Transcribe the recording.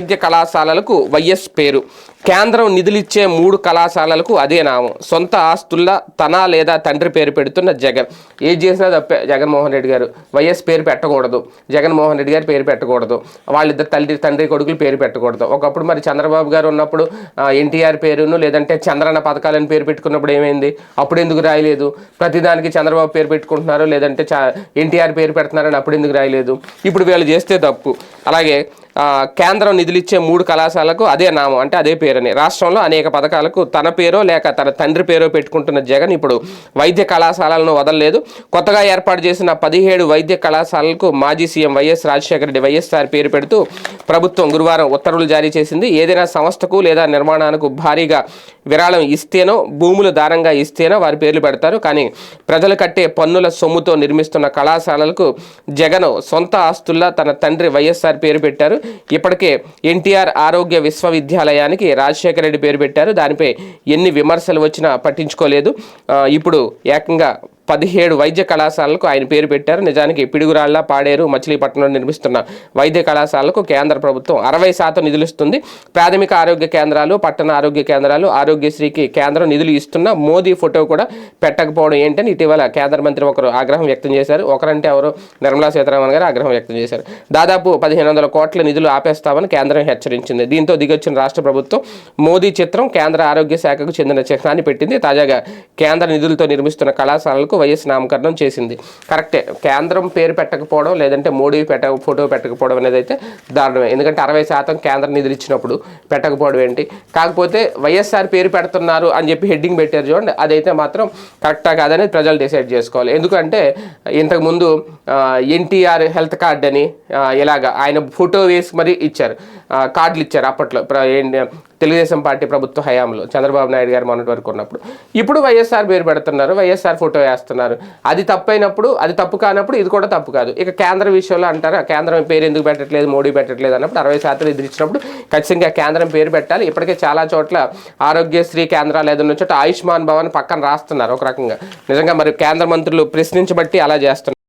వైద్య కళాశాలలకు వైఎస్ పేరు. కేంద్రం నిధులిచ్చే 3 కళాశాలలకు అదే నామం. సొంత ఆస్తుల్లా తన లేదా తండ్రి పేరు పెడుతున్న జగన్. ఏది చేసినా తప్పే జగన్మోహన్ రెడ్డి గారు. వైఎస్ పేరు పెట్టకూడదు, జగన్మోహన్ రెడ్డి గారి పేరు పెట్టకూడదు, వాళ్ళిద్దరు తండ్రి కొడుకులు పేరు పెట్టకూడదు. ఒకప్పుడు మరి చంద్రబాబు గారు ఉన్నప్పుడు ఎన్టీఆర్ పేరును లేదంటే చంద్రన్న పథకాలని పేరు పెట్టుకున్నప్పుడు ఏమైంది? అప్పుడు ఎందుకు రాయలేదు? ప్రతిదానికి చంద్రబాబు పేరు పెట్టుకుంటున్నారు లేదంటే ఎన్టీఆర్ పేరు పెడుతున్నారని అప్పుడు ఎందుకు రాయలేదు? ఇప్పుడు వీళ్ళు చేస్తే తప్పు. అలాగే కేంద్రం నిధులిచ్చే 3 కళాశాలకు అదే నామం, అంటే అదే పేరని. రాష్ట్రంలో అనేక పథకాలకు తన పేరో లేక తన తండ్రి పేరో పెట్టుకుంటున్న జగన్ ఇప్పుడు వైద్య కళాశాలలను వదలలేదు. కొత్తగా ఏర్పాటు చేసిన 17 వైద్య కళాశాలలకు మాజీ సీఎం వైఎస్ రాజశేఖర రెడ్డి వైఎస్ఆర్ పేరు పెడుతూ ప్రభుత్వం గురువారం ఉత్తర్వులు జారీ చేసింది. ఏదైనా సంస్థకు లేదా నిర్మాణానికి భారీగా విరాళం ఇస్తేనో భూములు దానంగా ఇస్తేనో వారి పేర్లు పెడతారు. కానీ ప్రజలు కట్టే పన్నుల సొమ్ముతో నిర్మిస్తున్న కళాశాలలకు జగన్ సొంత ఆస్తుల్లా తన తండ్రి వైఎస్ఆర్ పేరు పెట్టారు. ఇప్పటికే ఎన్టీఆర్ ఆరోగ్య విశ్వవిద్యాలయానికి రాజశేఖర రెడ్డి పేరు పెట్టారు. దానిపై ఎన్ని విమర్శలు వచ్చినా పట్టించుకోలేదు. ఇప్పుడు ఏకంగా 17 వైద్య కళాశాలలకు ఆయన పేరు పెట్టారు. నిజానికి పిడుగురాళ్ల, పాడేరు, మచిలీపట్నంలో నిర్మిస్తున్న వైద్య కళాశాలకు కేంద్ర ప్రభుత్వం 60% నిధులు ఇస్తుంది. ప్రాథమిక ఆరోగ్య కేంద్రాలు, పట్టణ ఆరోగ్య కేంద్రాలు, ఆరోగ్యశ్రీకి కేంద్రం నిధులు ఇస్తున్న మోదీ ఫోటో కూడా పెట్టకపోవడం ఏంటని ఇటీవల కేంద్ర మంత్రి ఒకరు ఆగ్రహం వ్యక్తం చేశారు. ఒకరంటే ఎవరు? నిర్మలా సీతారామన్ గారు ఆగ్రహం వ్యక్తం చేశారు. దాదాపు 1500 కోట్ల నిధులు ఆపేస్తామని కేంద్రం హెచ్చరించింది. దీంతో దిగొచ్చిన రాష్ట్ర ప్రభుత్వం మోదీ చిత్రం కేంద్ర ఆరోగ్య శాఖకు చెందిన చిహ్నాన్ని పెట్టింది. తాజాగా కేంద్ర నిధులతో నిర్మిస్తున్న కళాశాలలకు వైఎస్ నామకరణం చేసింది. కరెక్టే, కేంద్రం పేరు పెట్టకపోవడం లేదంటే మోడీ ఫోటో పెట్టకపోవడం అనేది అయితే దారుణమే. ఎందుకంటే 60% కేంద్ర నిధులు ఇచ్చినప్పుడు పెట్టకపోవడం ఏంటి? కాకపోతే వైఎస్ఆర్ పేరు పెడుతున్నారు అని చెప్పి హెడ్డింగ్ పెట్టారు చూడండి, అదైతే మాత్రం కరెక్టా కాదనేది ప్రజలు డిసైడ్ చేసుకోవాలి. ఎందుకంటే ఇంతకుముందు ఎన్టీఆర్ హెల్త్ కార్డ్ అని ఇలాగా ఆయన ఫోటో వేసి మరీ ఇచ్చారు, కార్డులు ఇచ్చారు అప్పట్లో తెలుగుదేశం పార్టీ ప్రభుత్వ హయాంలో చంద్రబాబు నాయుడు గారు మొన్నటి వరకు ఉన్నప్పుడు. ఇప్పుడు వైఎస్ఆర్ పేరు పెడుతున్నారు, వైఎస్ఆర్ ఫోటో వేస్తున్నారు. అది తప్పైనప్పుడు, అది తప్పు కానప్పుడు ఇది కూడా తప్పు కాదు. ఇక కేంద్ర విషయంలో అంటారా కేంద్రం పేరు ఎందుకు పెట్టట్లేదు, మోడీ పెట్టట్లేదు అన్నప్పుడు 60% నిధులు ఇచ్చినప్పుడు ఖచ్చితంగా కేంద్రం పేరు పెట్టాలి. ఇప్పటికే చాలా చోట్ల ఆరోగ్యశ్రీ కేంద్రాలు ఏదైనా చోట ఆయుష్మాన్ భవన్ పక్కన రాస్తున్నారు ఒక రకంగా. నిజంగా మరి కేంద్ర మంత్రులు ప్రశ్నించబట్టి అలా చేస్తున్నారు.